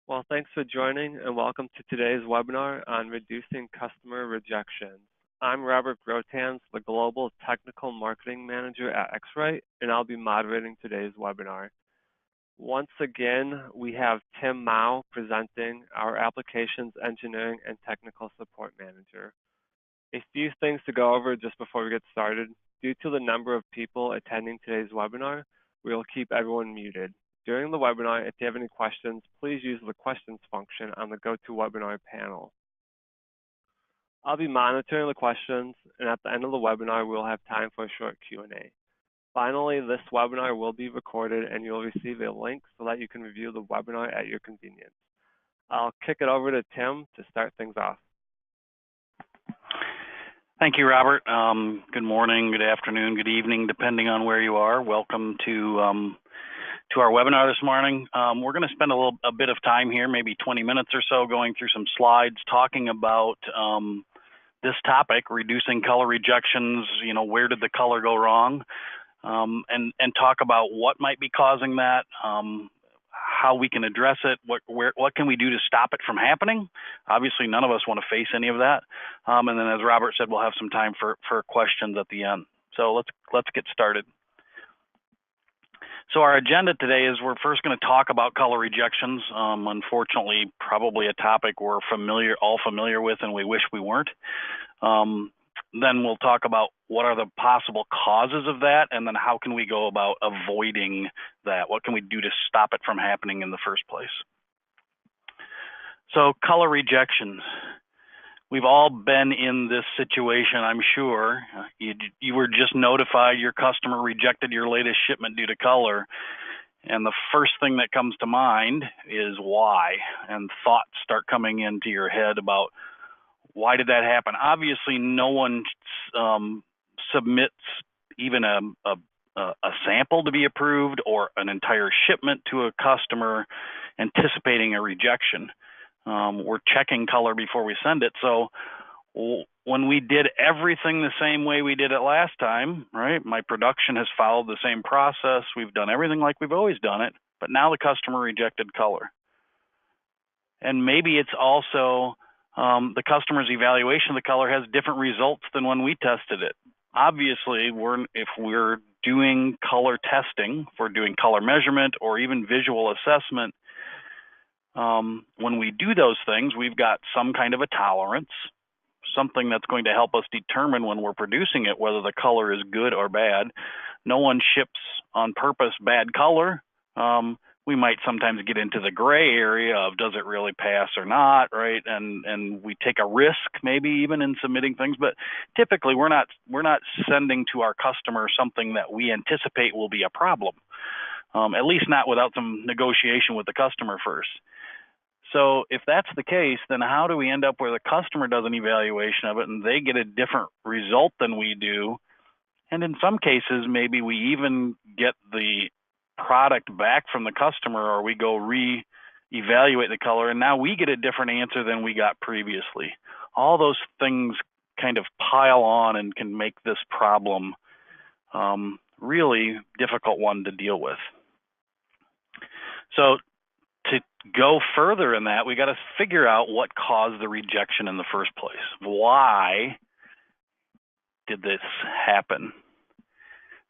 Well, thanks for joining and welcome to today's webinar on reducing customer rejections. I'm Robert Grotans, the Global Technical Marketing Manager at X-Rite, and I'll be moderating today's webinar. Once again, we have Tim Mao presenting, our Applications Engineering and Technical Support Manager. A few things to go over just before we get started. Due to the number of people attending today's webinar, we will keep everyone muted. During the webinar, if you have any questions, please use the questions function on the GoToWebinar panel. I'll be monitoring the questions, and at the end of the webinar, we'll have time for a short Q&A. Finally, this webinar will be recorded, and you'll receive a link so that you can review the webinar at your convenience. I'll kick it over to Tim to start things off. Thank you, Robert. Good morning, good afternoon, good evening, depending on where you are. Welcome to our webinar this morning. We're going to spend a bit of time here, maybe 20 minutes or so, going through some slides talking about this topic, reducing color rejections. Where did the color go wrong? And talk about what might be causing that, how we can address it, what can we do to stop it from happening. Obviously, none of us want to face any of that. And then, as Robert said, we'll have some time for questions at the end. So let's get started. So our agenda today is we're first going to talk about color rejections. Unfortunately, probably a topic we're all familiar with and we wish we weren't. Then we'll talk about what are the possible causes of that, and then how can we go about avoiding that? What can we do to stop it from happening in the first place? So color rejections. We've all been in this situation, I'm sure. You were just notified your customer rejected your latest shipment due to color, and the first thing that comes to mind is why, and thoughts start coming into your head about why did that happen? Obviously, no one submits even a sample to be approved or an entire shipment to a customer anticipating a rejection. We're checking color before we send it. So when we did everything the same way we did it last time, right? My production has followed the same process. We've done everything like we've always done it, but now the customer rejected color. And maybe it's also the customer's evaluation of the color has different results than when we tested it. Obviously, if we're doing color testing, if we're doing color measurement or even visual assessment, when we do those things, we've got some kind of a tolerance, something that's going to help us determine when we're producing it whether the color is good or bad. No one ships on purpose bad color. We might sometimes get into the gray area of does it really pass or not, right? And we take a risk maybe even in submitting things, but typically we're not sending to our customer something that we anticipate will be a problem, at least not without some negotiation with the customer first. So if that's the case, then how do we end up where the customer does an evaluation of it and they get a different result than we do? And in some cases, maybe we even get the product back from the customer, or we go re-evaluate the color, and now we get a different answer than we got previously. All those things kind of pile on and can make this problem really difficult one to deal with. So to go further in that, we got to figure out what caused the rejection in the first place. Why did this happen?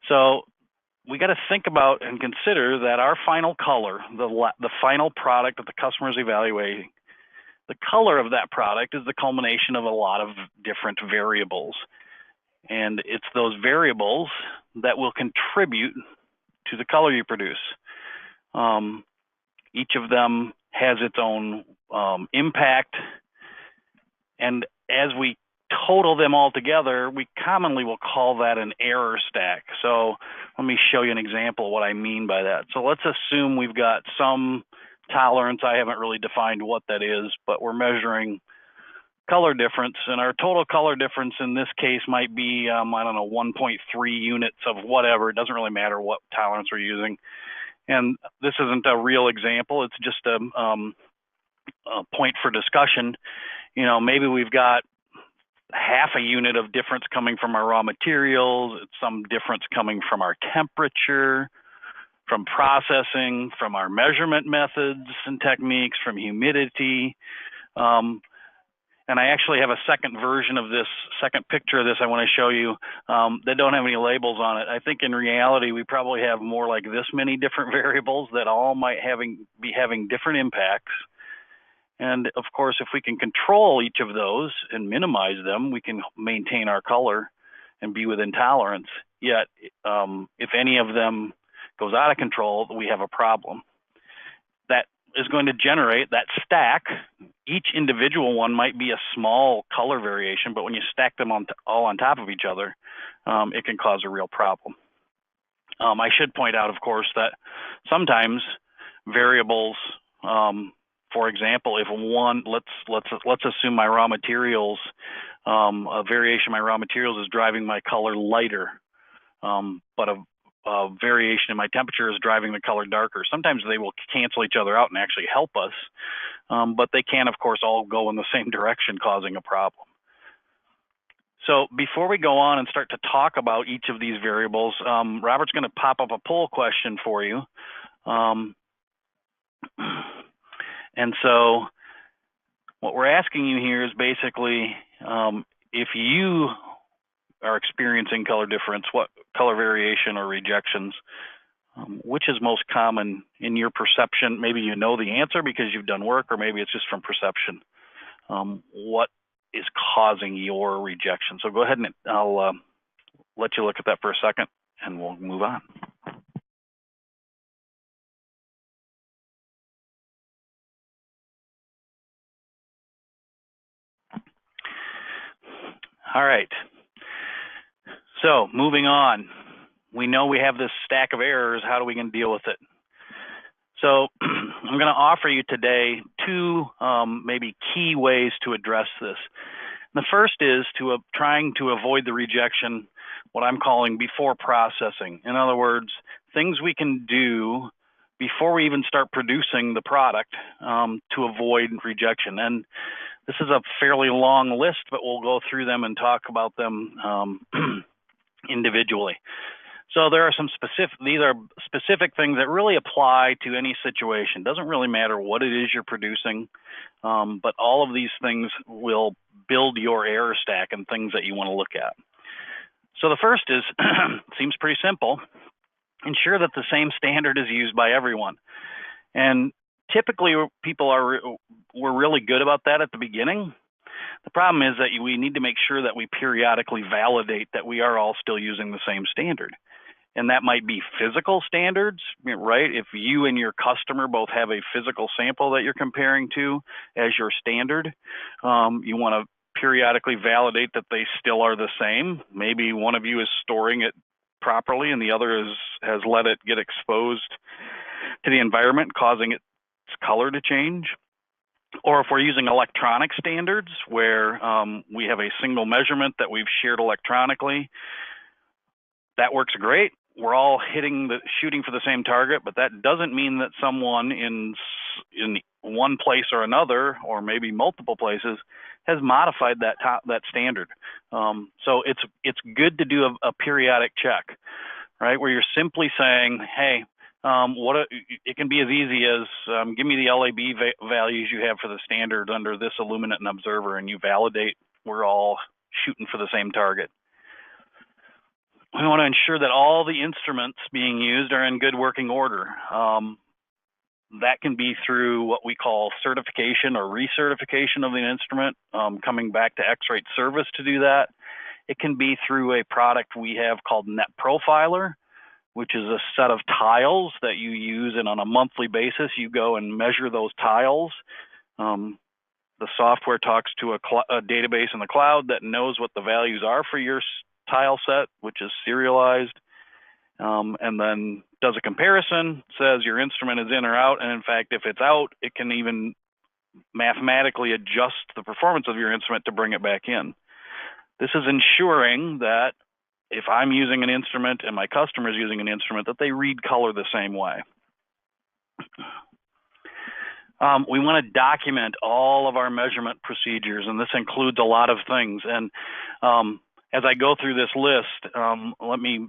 So we got to think about and consider that our final color, the final product that the customer is evaluating, the color of that product is the culmination of a lot of different variables. And it's those variables that will contribute to the color you produce. Each of them has its own impact. And as we total them all together, we commonly will call that an error stack. So let me show you an example of what I mean by that. So let's assume we've got some tolerance. I haven't really defined what that is, but we're measuring color difference, and our total color difference in this case might be, I don't know, 1.3 units of whatever. It doesn't really matter what tolerance we're using. And this isn't a real example. It's just a point for discussion. Maybe we've got half a unit of difference coming from our raw materials, some difference coming from our temperature, from processing, from our measurement methods and techniques, from humidity. And I actually have a second version of this, second picture of this I want to show you that don't have any labels on it. I think in reality, we probably have more like this many different variables that all might be having different impacts. And of course, if we can control each of those and minimize them, we can maintain our color and be within tolerance. Yet, if any of them goes out of control, we have a problem. That is going to generate that stack. Each individual one might be a small color variation, but when you stack them all on top of each other, it can cause a real problem. I should point out, of course, that sometimes variables, for example, if let's assume my raw materials, a variation in my raw materials is driving my color lighter, but a variation in my temperature is driving the color darker. Sometimes they will cancel each other out and actually help us, but they can, of course, all go in the same direction, causing a problem. So before we go on and start to talk about each of these variables, Robert's going to pop up a poll question for you. And so what we're asking you here is basically, if you are experiencing color difference, what color variation or rejections, which is most common in your perception? Maybe you know the answer because you've done work, or maybe it's just from perception. What is causing your rejection? So go ahead and I'll let you look at that for a second and we'll move on. All right. So moving on, we know we have this stack of errors. How are we going to deal with it? So I'm going to offer you today two maybe key ways to address this. The first is trying to avoid the rejection, what I'm calling before processing. In other words, things we can do before we even start producing the product to avoid rejection. And this is a fairly long list, but we'll go through them and talk about them individually. So there are some these are specific things that really apply to any situation. Doesn't really matter what it is you're producing, but all of these things will build your error stack and things that you want to look at. So the first is, seems pretty simple, ensure that the same standard is used by everyone. And typically we're really good about that at the beginning. The problem is that we need to make sure that we periodically validate that we are all still using the same standard. And that might be physical standards, right? If you and your customer both have a physical sample that you're comparing to as your standard, you want to periodically validate that they still are the same. Maybe one of you is storing it properly and the other has let it get exposed to the environment, causing its color to change. Or if we're using electronic standards where we have a single measurement that we've shared electronically, that works great. We're all shooting for the same target, but that doesn't mean that someone in one place or another, or maybe multiple places, has modified that standard. So it's good to do a periodic check, right? Where you're simply saying, hey, it can be as easy as give me the LAB values you have for the standard under this illuminant and observer, and you validate we're all shooting for the same target. We want to ensure that all the instruments being used are in good working order. That can be through what we call certification or recertification of the instrument, coming back to X-Rite service to do that. It can be through a product we have called Net Profiler, which is a set of tiles that you use, and on a monthly basis, you go and measure those tiles. The software talks to a database in the cloud that knows what the values are for your tile set, which is serialized, and then does a comparison, says your instrument is in or out, and in fact, if it's out, it can even mathematically adjust the performance of your instrument to bring it back in. This is ensuring that if I'm using an instrument and my customer is using an instrument, that they read color the same way. We want to document all of our measurement procedures, and this includes a lot of things. And as I go through this list, let me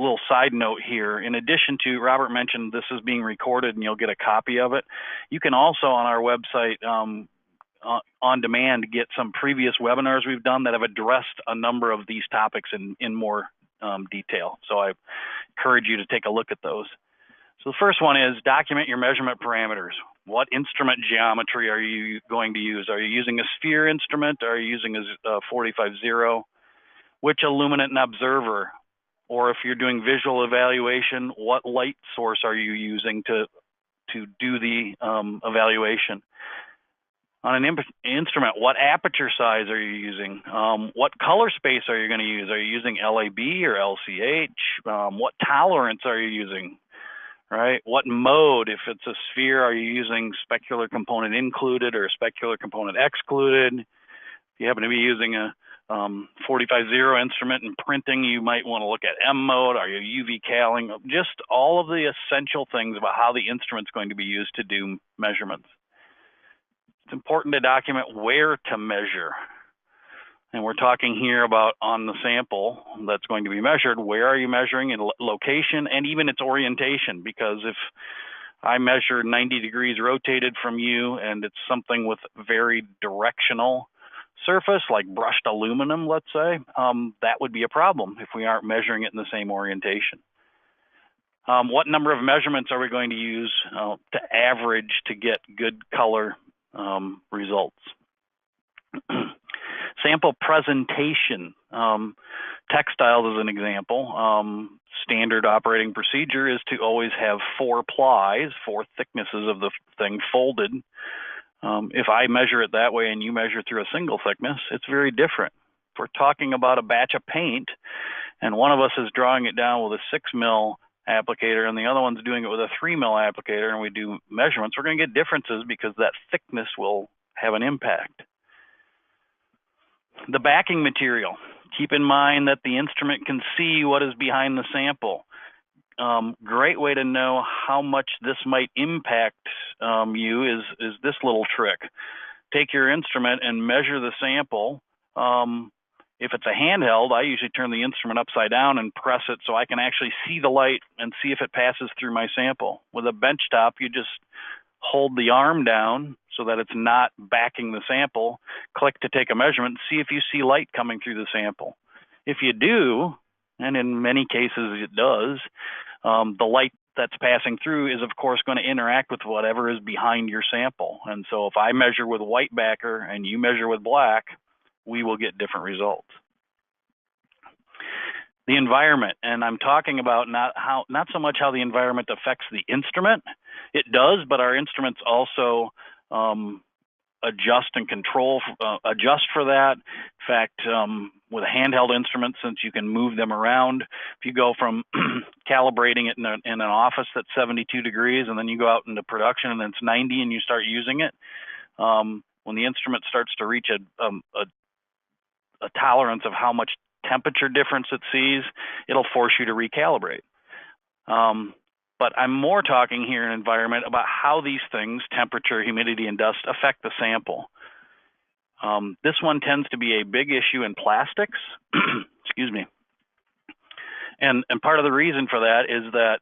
little side note here, in addition to, Robert mentioned this is being recorded and you'll get a copy of it. You can also on our website on demand get some previous webinars we've done that have addressed a number of these topics in more detail. So I encourage you to take a look at those. So the first one is document your measurement parameters. What instrument geometry are you going to use? Are you using a sphere instrument? Are you using a 45-0? Which illuminant and observer? Or if you're doing visual evaluation, what light source are you using to do the evaluation? On an instrument, what aperture size are you using? What color space are you going to use? Are you using LAB or LCH? What tolerance are you using? Right? What mode? If it's a sphere, are you using specular component included or specular component excluded? If you happen to be using a 45-0 instrument and printing, you might want to look at M mode. Are you UV caling? Just all of the essential things about how the instrument's going to be used to do measurements. It's important to document where to measure. And we're talking here about on the sample that's going to be measured, where are you measuring in location and even its orientation? Because if I measure 90 degrees rotated from you and it's something with very directional surface, like brushed aluminum, let's say, that would be a problem if we aren't measuring it in the same orientation. What number of measurements are we going to use to average to get good color results? Sample presentation. Textiles is an example. Standard operating procedure is to always have 4 plies, 4 thicknesses of the thing folded. If I measure it that way and you measure through a single thickness, it's very different. If we're talking about a batch of paint and one of us is drawing it down with a 6 mil applicator and the other one's doing it with a 3 mil applicator and we do measurements, we're going to get differences because that thickness will have an impact. The backing material. Keep in mind that the instrument can see what is behind the sample. Great way to know how much this might impact you is this little trick. Take your instrument and measure the sample. If it's a handheld, I usually turn the instrument upside down and press it so I can actually see the light and see if it passes through my sample. With a benchtop, you just hold the arm down so that it's not backing the sample, click to take a measurement, see if you see light coming through the sample. If you do, and in many cases it does, the light that's passing through is of course going to interact with whatever is behind your sample. And so if I measure with white backer and you measure with black, we will get different results. The environment, and I'm talking about not so much how the environment affects the instrument. It does, but our instruments also adjust and control, adjust for that. In fact, with a handheld instrument, since you can move them around, if you go from calibrating it in an office that's 72 degrees and then you go out into production and it's 90 and you start using it, when the instrument starts to reach a tolerance of how much temperature difference it sees, it'll force you to recalibrate. But I'm more talking here in environment about how these things, temperature, humidity, and dust, affect the sample. This one tends to be a big issue in plastics. Excuse me. And part of the reason for that is that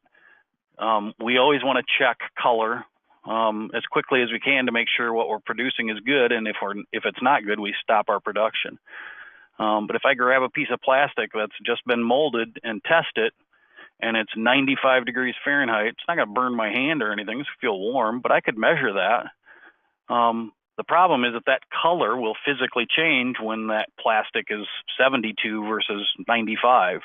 we always want to check color as quickly as we can to make sure what we're producing is good, and if it's not good, we stop our production. But if I grab a piece of plastic that's just been molded and test it, and it's 95 degrees Fahrenheit, it's not going to burn my hand or anything. It's feel warm, but I could measure that. The problem is that color will physically change when that plastic is 72 versus 95.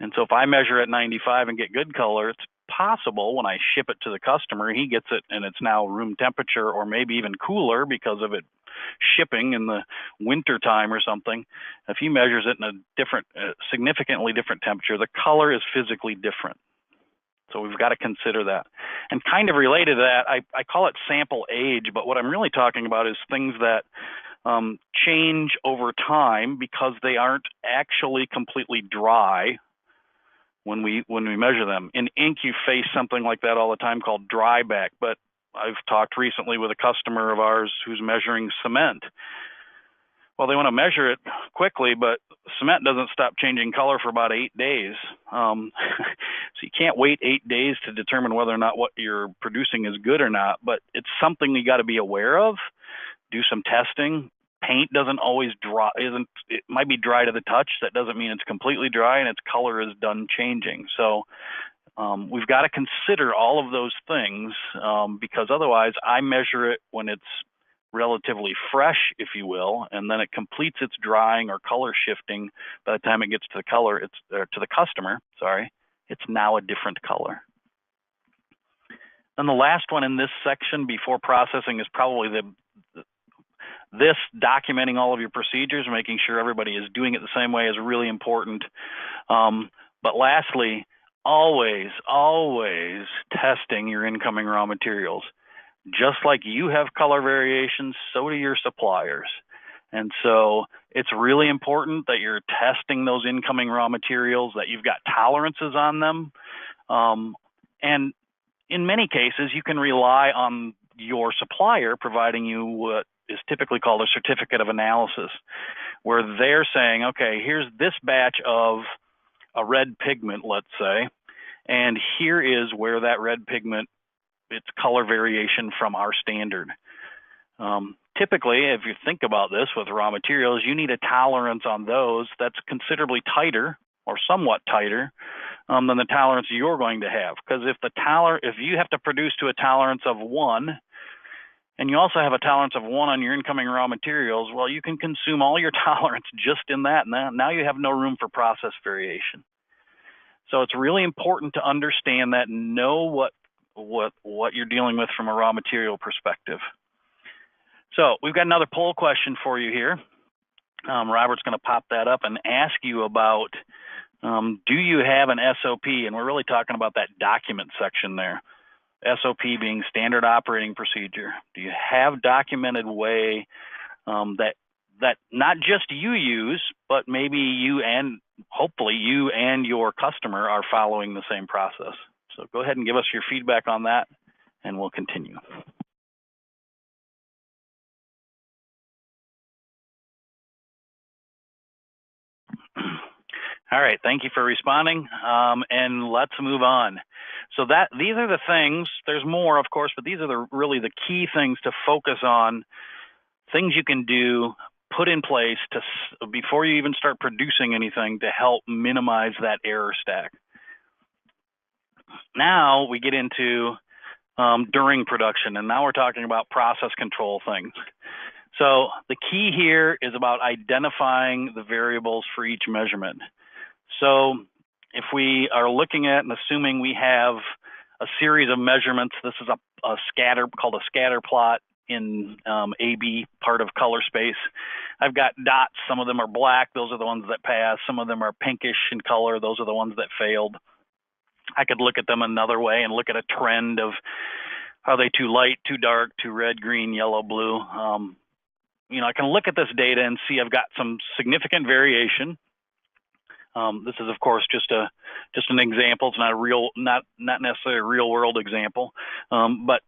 And so if I measure at 95 and get good color, it's possible when I ship it to the customer, he gets it and it's now room temperature or maybe even cooler because of it shipping in the winter time or something. If he measures it in a different, significantly different temperature, the color is physically different. So we've got to consider that. And kind of related to that, I call it sample age, but what I'm really talking about is things that change over time because they aren't actually completely dry when we measure them. In ink, you face something like that all the time called dry back, but I've talked recently with a customer of ours who's measuring cement. Well, they want to measure it quickly, but cement doesn't stop changing color for about 8 days. So you can't wait 8 days to determine whether or not what you're producing is good or not, but it's something you got to be aware of. Do some testing. Paint doesn't always dry, it might be dry to the touch. That doesn't mean it's completely dry and its color is done changing. So we've got to consider all of those things because otherwise I measure it when it's relatively fresh, if you will, and then it completes its drying or color shifting. By the time it gets to the customer, it's now a different color. And the last one in this section before processing is probably this documenting all of your procedures, making sure everybody is doing it the same way is really important. But lastly, always testing your incoming raw materials. Just like you have color variations, so do your suppliers. And so it's really important that you're testing those incoming raw materials, that you've got tolerances on them. And in many cases, you can rely on your supplier providing you what is typically called a certificate of analysis, where they're saying, okay, here's this batch of a red pigment, let's say, and here is where that red pigment, its color variation from our standard. Typically, if you think about this with raw materials, you need a tolerance on those that's considerably tighter or somewhat tighter than the tolerance you're going to have. Because if you have to produce to a tolerance of 1, and you also have a tolerance of 1 on your incoming raw materials, well, you can consume all your tolerance just in that, and now you have no room for process variation. So it's really important to understand that and know what you're dealing with from a raw material perspective. So we've got another poll question for you here. Robert's going to pop that up and ask you about, do you have an SOP? And we're really talking about that document section there. SOP being standard operating procedure. Do you have documented way that not just you use, but maybe you and hopefully you and your customer are following the same process? So go ahead and give us your feedback on that, and we'll continue. All right, thank you for responding, and let's move on. So these are the things, there's more of course, but these are really the key things to focus on, things you can do, put in place before you even start producing anything to help minimize that error stack. Now we get into during production, and now we're talking about process control things. So the key here is about identifying the variables for each measurement. So if we are looking at and assuming we have a series of measurements, this is a scatter called a scatter plot in AB part of color space. I've got dots, some of them are black, those are the ones that pass, some of them are pinkish in color, those are the ones that failed. I could look at them another way and look at a trend of, are they too light, too dark, too red, green, yellow, blue? I can look at this data and see I've got some significant variation. This is, of course, just an example. It's not necessarily a real world example, but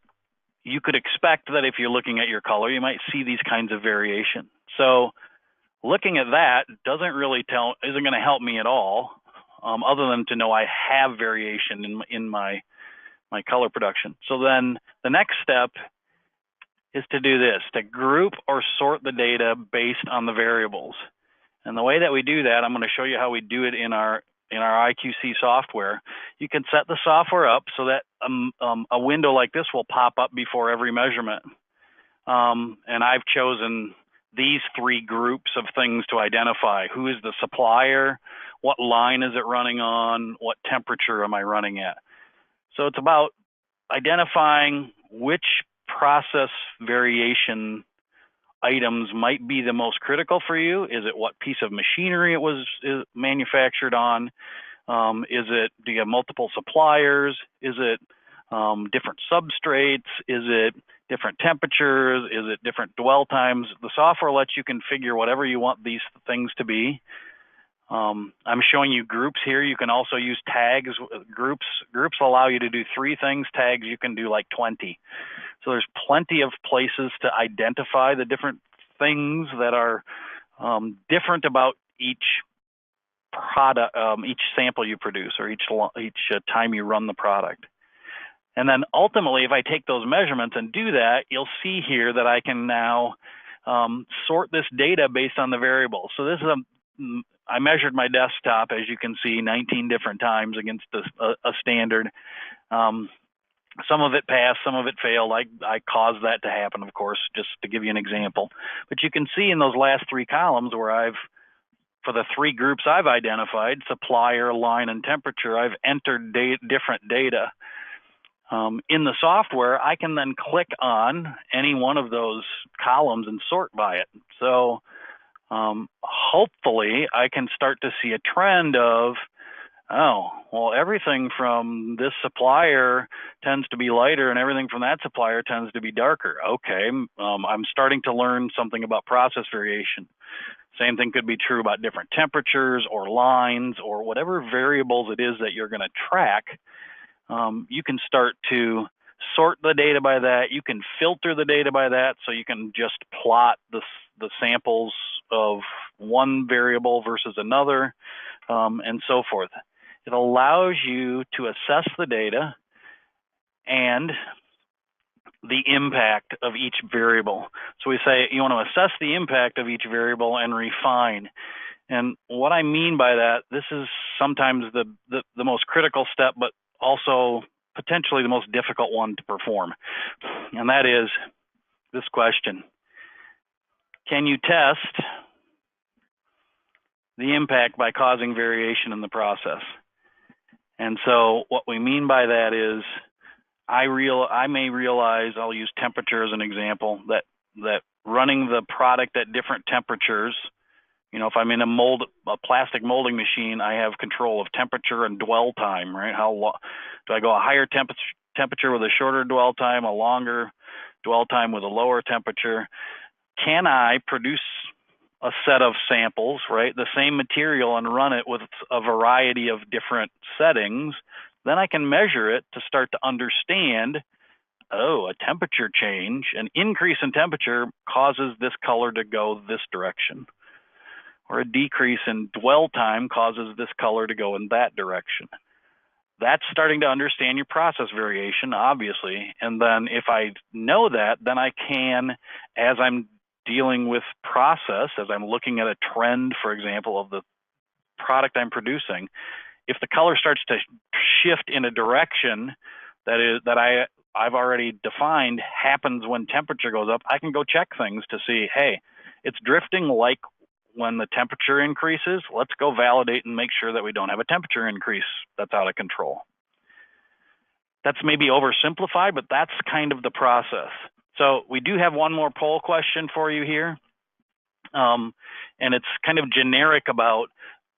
you could expect that if you're looking at your color, you might see these kinds of variation. So looking at that isn't going to help me at all, other than to know I have variation in my color production. So then the next step is to do this, to group or sort the data based on the variables. And the way that we do that, I'm going to show you how we do it in our IQC software. You can set the software up so that a window like this will pop up before every measurement. And I've chosen these 3 groups of things to identify. Who is the supplier? What line is it running on? What temperature am I running at? So it's about identifying which process variation items might be the most critical for you. Is it what piece of machinery it was manufactured on? Do you have multiple suppliers? Is it different substrates? Is it different temperatures? Is it different dwell times? The software lets you configure whatever you want these things to be. I'm showing you groups here. You can also use tags. Groups allow you to do 3 things. Tags, you can do like 20. So there's plenty of places to identify the different things that are different about each product, each sample you produce, or each time you run the product. And then ultimately, if I take those measurements and do that, you'll see here that I can now sort this data based on the variables. So this is I measured my desktop, as you can see, 19 different times against a standard. Some of it passed, some of it failed. I caused that to happen, of course, just to give you an example. But you can see in those last 3 columns where for the 3 groups I've identified, supplier, line, and temperature, I've entered different data. In the software, I can then click on any one of those columns and sort by it. So hopefully I can start to see a trend of, oh, well, everything from this supplier tends to be lighter and everything from that supplier tends to be darker. Okay, I'm starting to learn something about process variation. Same thing could be true about different temperatures or lines or whatever variables it is that you're going to track. You can start to sort the data by that. You can filter the data by that, so you can just plot the samples of one variable versus another, and so forth. It allows you to assess the data and the impact of each variable. So we say you want to assess the impact of each variable and refine. And what I mean by that, this is sometimes the most critical step, but also potentially the most difficult one to perform. And that is this question: can you test the impact by causing variation in the process? And so what we mean by that is I may realize, I'll use temperature as an example, that running the product at different temperatures, if I'm in a plastic molding machine, I have control of temperature and dwell time, right? How long do I go a higher temperature with a shorter dwell time, a longer dwell time with a lower temperature? Can I produce a set of samples, right, the same material, and run it with a variety of different settings? Then I can measure it to start to understand, oh, a temperature change, an increase in temperature causes this color to go this direction, or a decrease in dwell time causes this color to go in that direction. That's starting to understand your process variation, obviously. And then if I know that, then I can, as I'm dealing with process, as I'm looking at a trend, for example, of the product I'm producing, if the color starts to shift in a direction that I've already defined happens when temperature goes up, I can go check things to see, hey, it's drifting like when the temperature increases. Let's go validate and make sure that we don't have a temperature increase that's out of control. That's maybe oversimplified, but that's kind of the process. So we do have one more poll question for you here. And it's kind of generic about,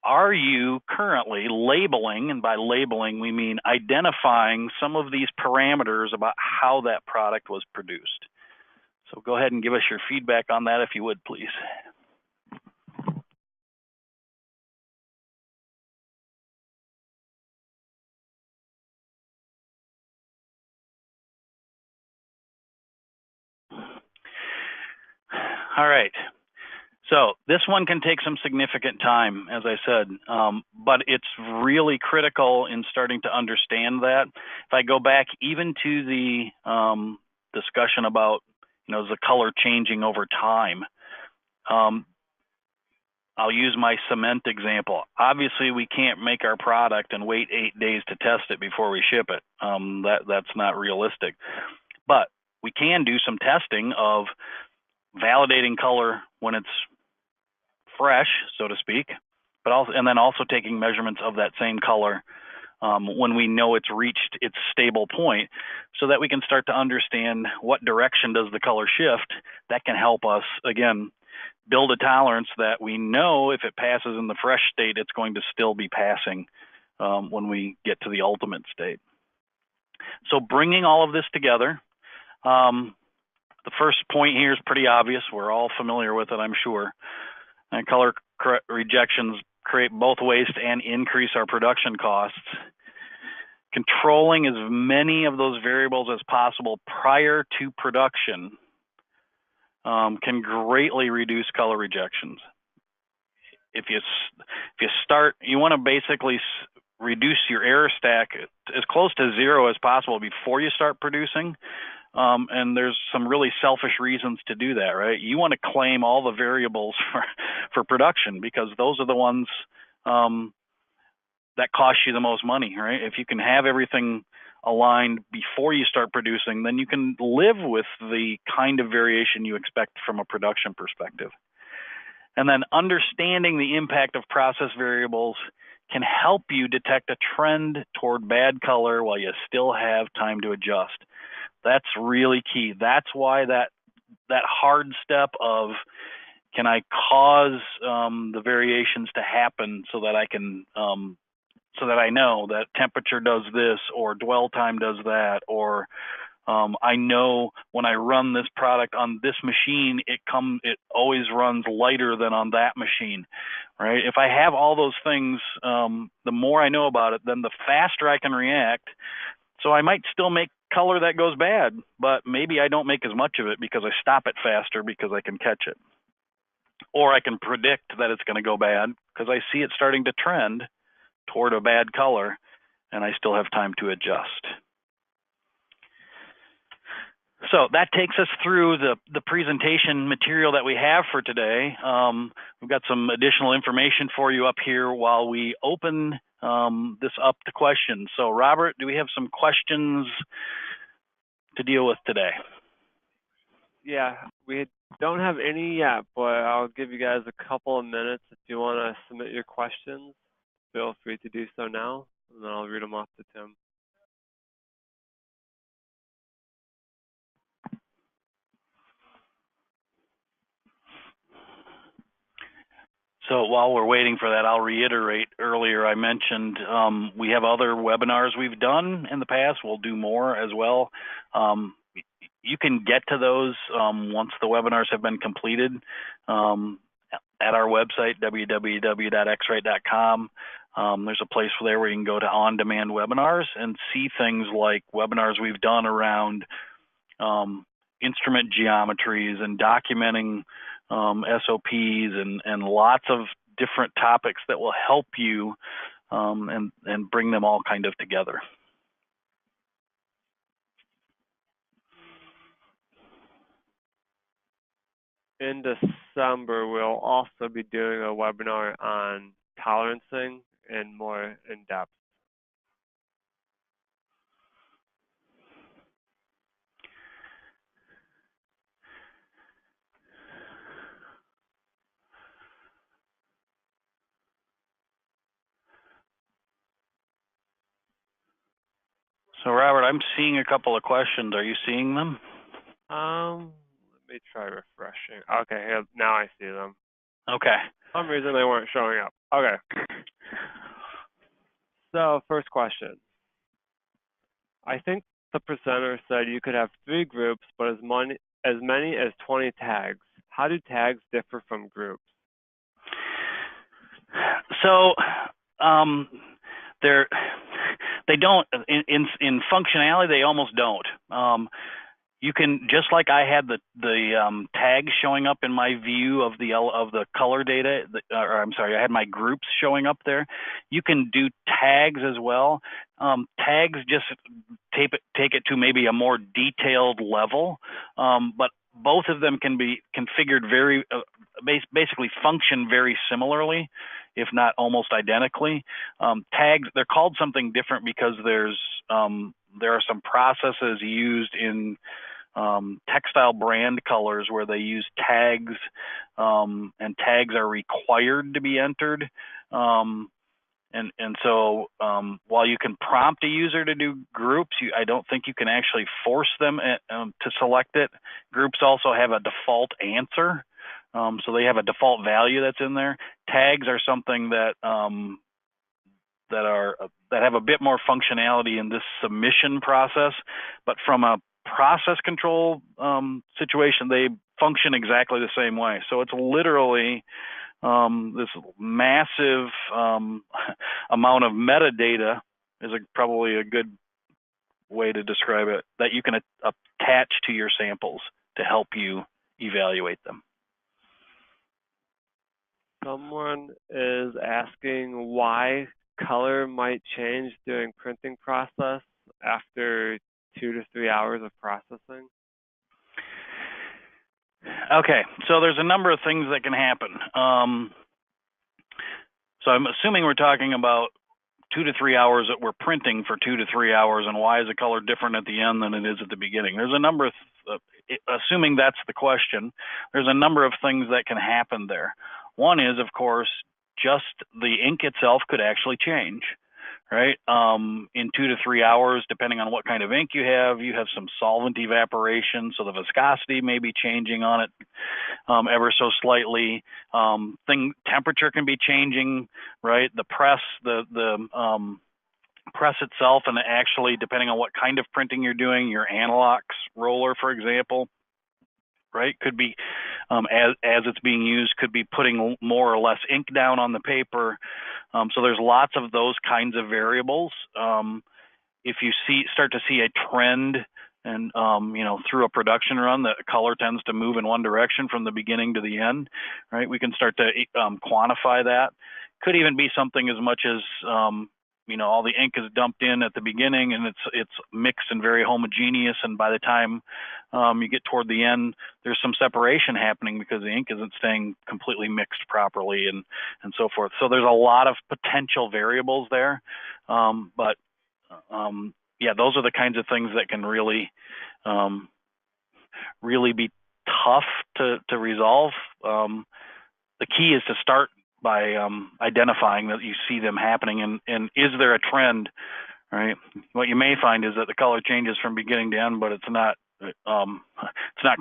are you currently labeling, and by labeling we mean identifying some of these parameters about how that product was produced? So go ahead and give us your feedback on that if you would, please. All right. So this one can take some significant time, as I said, but it's really critical in starting to understand that. If I go back even to the discussion about, is the color changing over time? I'll use my cement example. Obviously, we can't make our product and wait 8 days to test it before we ship it. That's not realistic. But we can do some testing of validating color when it's fresh, so to speak, but also, and then also taking measurements of that same color when we know it's reached its stable point, so that we can start to understand what direction does the color shift. That can help us, again, build a tolerance that we know if it passes in the fresh state, it's going to still be passing when we get to the ultimate state. So bringing all of this together, the first point here is pretty obvious. We're all familiar with it, I'm sure. And color rejections create both waste and increase our production costs. Controlling as many of those variables as possible prior to production can greatly reduce color rejections. if you start, you want to basically reduce your error stack as close to zero as possible before you start producing. And there's some really selfish reasons to do that, right? You want to claim all the variables for production, because those are the ones that cost you the most money, right? If you can have everything aligned before you start producing, then you can live with the kind of variation you expect from a production perspective. And then understanding the impact of process variables can help you detect a trend toward bad color while you still have time to adjust. That's really key. That's why that hard step of, can I cause the variations to happen so that I can so that I know that temperature does this, or dwell time does that, or I know when I run this product on this machine, it always runs lighter than on that machine, right? If I have all those things, the more I know about it, then the faster I can react. So I might still make color that goes bad, but maybe I don't make as much of it because I stop it faster because I can catch it. Or I can predict that it's going to go bad because I see it starting to trend toward a bad color, and I still have time to adjust. So that takes us through the presentation material that we have for today. We've got some additional information for you up here while we open this up to questions. So Robert, do we have some questions to deal with today? Yeah, we don't have any yet, but I'll give you guys a couple of minutes. If you want to submit your questions, feel free to do so now, and then I'll read them off to Tim. So while we're waiting for that, I'll reiterate, earlier I mentioned we have other webinars we've done in the past. We'll do more as well. You can get to those once the webinars have been completed at our website, www.xrite.com. There's a place there where you can go to on-demand webinars and see things like webinars we've done around instrument geometries and documenting SOPs and lots of different topics that will help you and bring them all kind of together. In December, we'll also be doing a webinar on tolerancing and more in depth. So Robert, I'm seeing a couple of questions. Are you seeing them? Let me try refreshing. Okay, yeah, now I see them. Okay. For some reason they weren't showing up. Okay. So first question. I think the presenter said you could have 3 groups, but as many as 20 tags. How do tags differ from groups? So they don't in functionality. They almost don't. You can, just like I had the tags showing up in my view of the color data, or I'm sorry, I had my groups showing up there. You can do tags as well. Tags just take it to maybe a more detailed level, but both of them can be configured basically function very similarly, if not almost identically. Tags, they're called something different because there are some processes used in textile brand colors where they use tags, and tags are required to be entered. And so while you can prompt a user to do groups, I don't think you can actually force them to select it. Groups also have a default answer, so they have a default value that's in there. Tags are something that have a bit more functionality in this submission process, but from a process control situation, they function exactly the same way. So it's literally this massive amount of metadata is probably a good way to describe it, that you can attach to your samples to help you evaluate them. Someone is asking why color might change during printing process after 2 to 3 hours of processing. Okay, so there's a number of things that can happen. So I'm assuming we're talking about 2 to 3 hours that we're printing for 2 to 3 hours, and why is the color different at the end than it is at the beginning? There's a number of, assuming that's the question, there's a number of things that can happen there. One is, of course, just the ink itself could actually change, right? In 2 to 3 hours, depending on what kind of ink you have some solvent evaporation, so the viscosity may be changing on it ever so slightly. Temperature can be changing, right? The press, press itself, and actually, depending on what kind of printing you're doing, your analox roller, for example, right, could be, as it's being used, could be putting more or less ink down on the paper. So there's lots of those kinds of variables. If you start to see a trend, and through a production run, the color tends to move in one direction from the beginning to the end, right? We can start to quantify that. Could even be something as much as all the ink is dumped in at the beginning, and it's mixed and very homogeneous, and by the time you get toward the end, there's some separation happening because the ink isn't staying completely mixed properly, and so forth. So there's a lot of potential variables there, but yeah, those are the kinds of things that can really be tough to resolve. The key is to start by identifying that you see them happening, and is there a trend, right? What you may find is that the color changes from beginning to end, but it's not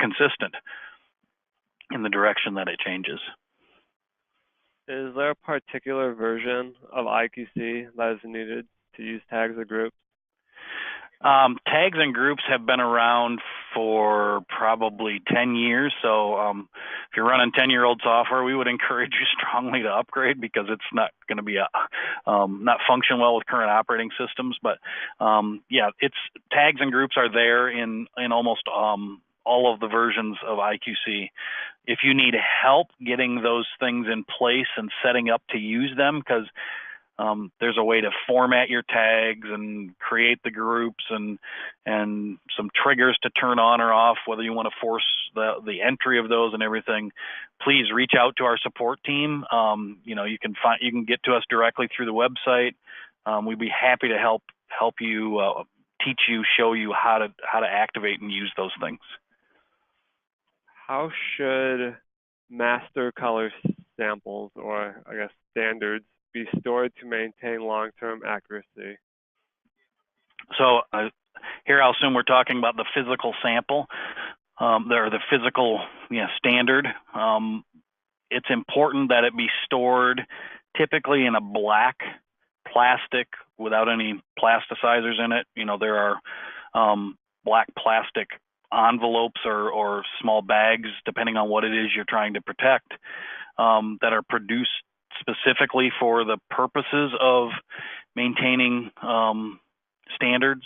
consistent in the direction that it changes. Is there a particular version of IQC that is needed to use tags or groups? Tags and groups have been around for probably 10 years. So if you're running 10-year-old software, we would encourage you strongly to upgrade, because it's not going to be not function well with current operating systems. But yeah, tags and groups are there in almost all of the versions of IQC. If you need help getting those things in place and setting up to use them, because there's a way to format your tags and create the groups and some triggers to turn on or off, whether you want to force the entry of those and everything. Please reach out to our support team. You can get to us directly through the website. We'd be happy to help you, teach you, show you how to activate and use those things. How should master color samples, or I guess standards, be stored to maintain long-term accuracy? So here I'll assume we're talking about the physical sample, or the physical standard. It's important that it be stored typically in a black plastic without any plasticizers in it. There are black plastic envelopes or small bags, depending on what it is you're trying to protect, that are produced specifically for the purposes of maintaining standards.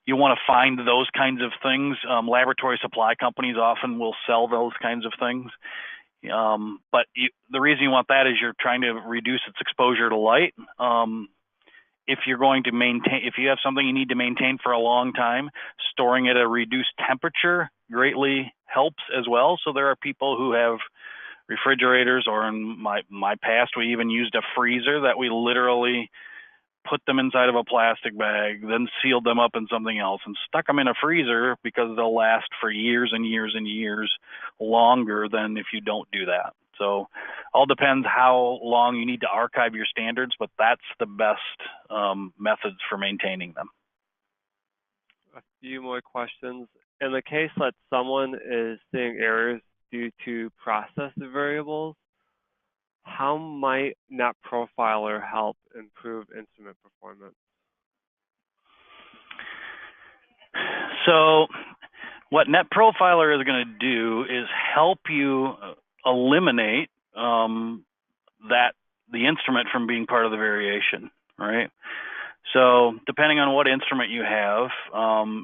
You want to find those kinds of things. Laboratory supply companies often will sell those kinds of things. But the reason you want that is you're trying to reduce its exposure to light. If you're going to if you have something you need to maintain for a long time, storing it at a reduced temperature greatly helps as well. So there are people who have refrigerators, or in my past, we even used a freezer that we literally put them inside of a plastic bag, then sealed them up in something else and stuck them in a freezer, because they'll last for years and years and years longer than if you don't do that. So all depends how long you need to archive your standards, but that's the best methods for maintaining them. A few more questions. In the case that someone is seeing errors due to process variables, how might NetProfiler help improve instrument performance? So what NetProfiler is going to do is help you eliminate the instrument from being part of the variation, right? So depending on what instrument you have,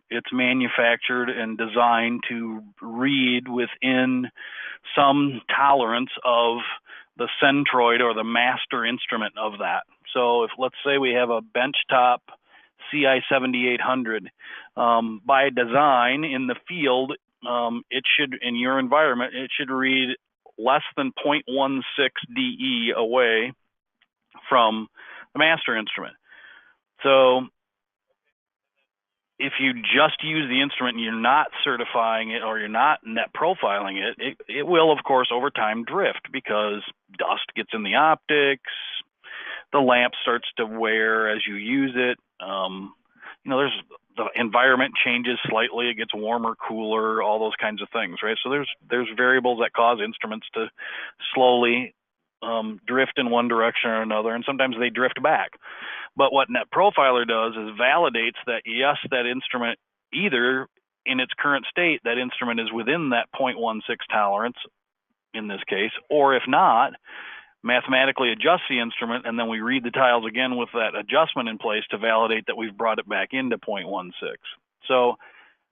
it's manufactured and designed to read within some tolerance of the centroid or the master instrument of that. So if, let's say we have a benchtop CI 7800, by design in the field, it should, in your environment, it should read less than 0.16 DE away from the master instrument. So if you just use the instrument and you're not certifying it or you're not net profiling it, it will, of course, over time drift because dust gets in the optics, the lamp starts to wear as you use it. There's the environment changes slightly, it gets warmer, cooler, all those kinds of things, right? So there's variables that cause instruments to slowly drift in one direction or another, and sometimes they drift back. But what Net Profiler does is validates that, yes, that instrument, either in its current state, that instrument is within that 0.16 tolerance in this case, or if not, mathematically adjusts the instrument, and then we read the tiles again with that adjustment in place to validate that we've brought it back into 0.16. So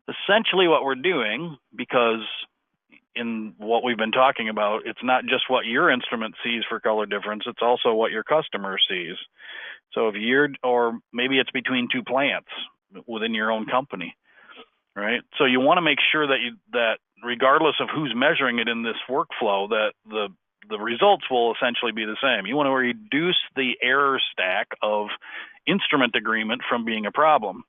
essentially what we're doing, because in what we've been talking about, it's not just what your instrument sees for color difference, it's also what your customer sees. So if or maybe it's between two plants within your own company, right? So you want to make sure that regardless of who's measuring it in this workflow, that the results will essentially be the same. You want to reduce the error stack of instrument agreement from being a problem.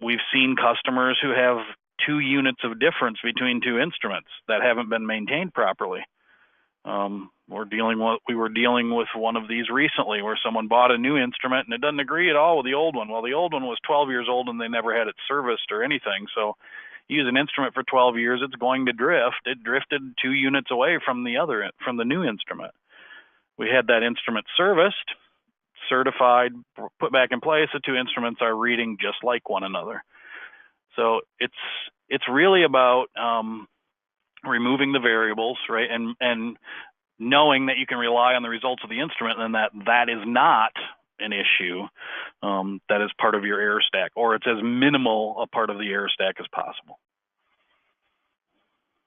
We've seen customers who have 2 units of difference between 2 instruments that haven't been maintained properly. We were dealing with one of these recently where someone bought a new instrument and it doesn't agree at all with the old one. Well, the old one was 12 years old and they never had it serviced or anything. So use an instrument for 12 years, it's going to drift. It drifted 2 units away from the new instrument. We had that instrument serviced, certified, put back in place. The 2 instruments are reading just like one another. So it's really about removing the variables, right? And knowing that you can rely on the results of the instrument and that is not an issue that is part of your error stack, or it's as minimal a part of the error stack as possible.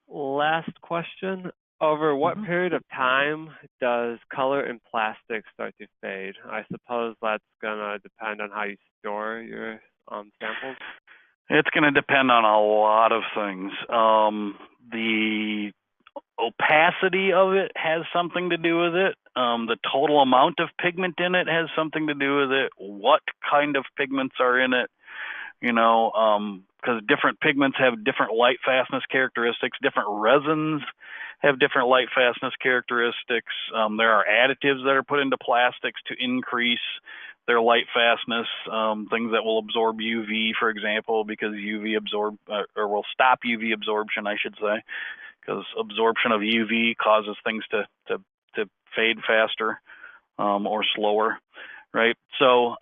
Last question. Over what period of time does color in plastic start to fade? I suppose that's going to depend on how you store your samples. It's going to depend on a lot of things. The opacity of it has something to do with it. The total amount of pigment in it has something to do with it. What kind of pigments are in it? Because different pigments have different light fastness characteristics. Different resins have different light fastness characteristics. There are additives that are put into plastics to increase their light fastness, things that will absorb UV, for example, because UV or will stop UV absorption, I should say, because absorption of UV causes things to fade faster or slower, right? So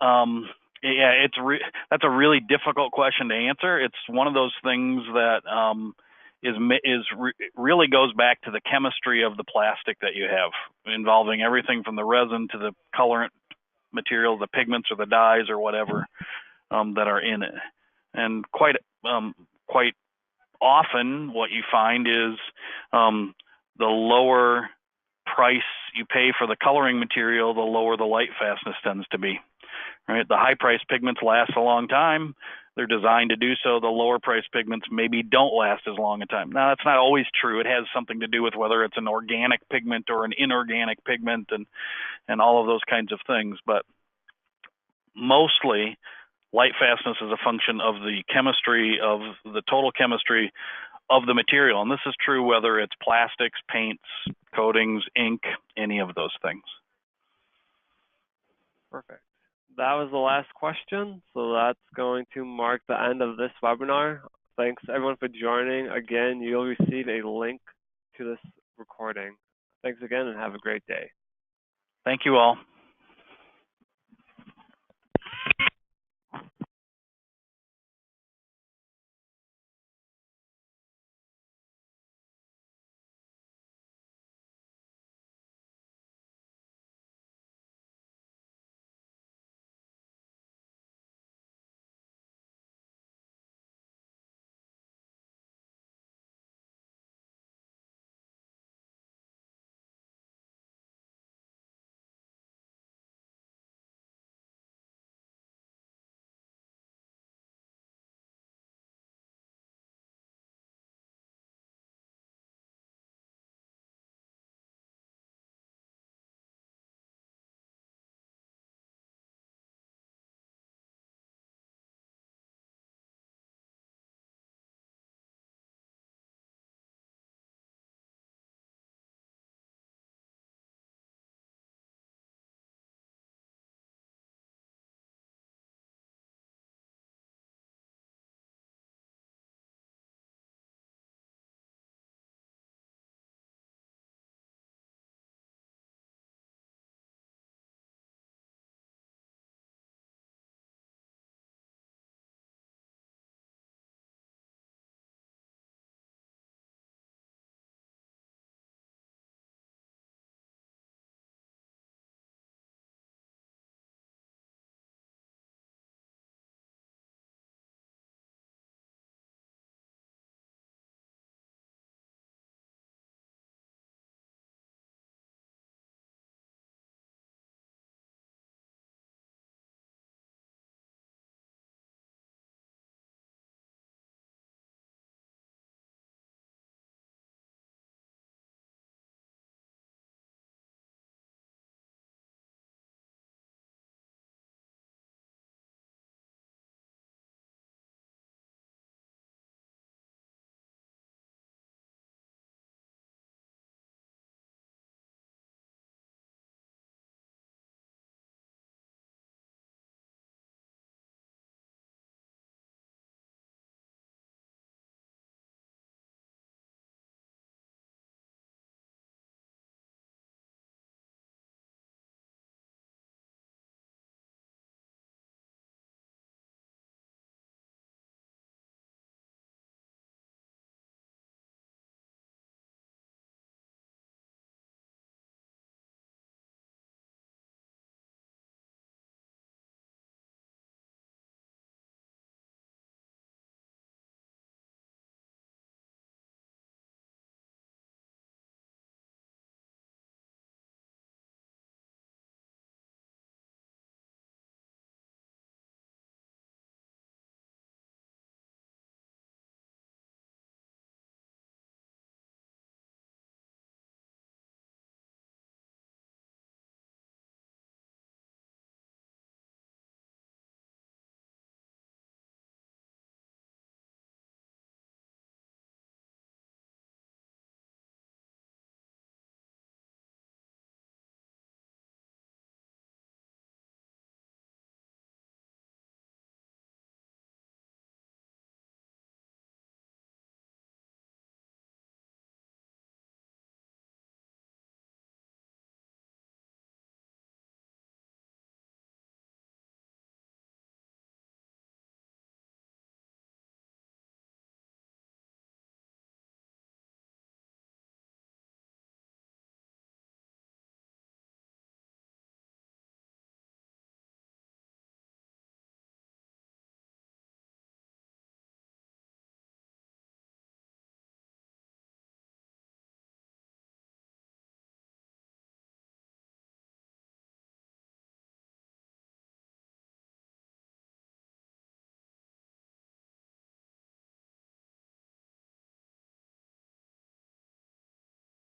yeah, that's a really difficult question to answer. It's one of those things that really goes back to the chemistry of the plastic that you have, involving everything from the resin to the colorant material, the pigments or the dyes or whatever that are in it. And quite often what you find is the lower price you pay for the coloring material, the lower the light fastness tends to be, right? The high price pigments last a long time. They're designed to do so. The lower price pigments maybe don't last as long a time. Now, that's not always true. It has something to do with whether it's an organic pigment or an inorganic pigment and all of those kinds of things. But mostly, light fastness is a function of the chemistry, of the total chemistry of the material. And this is true whether it's plastics, paints, coatings, ink, any of those things. Perfect. That was the last question, so that's going to mark the end of this webinar. Thanks everyone for joining. Again, you'll receive a link to this recording. Thanks again and have a great day. Thank you all.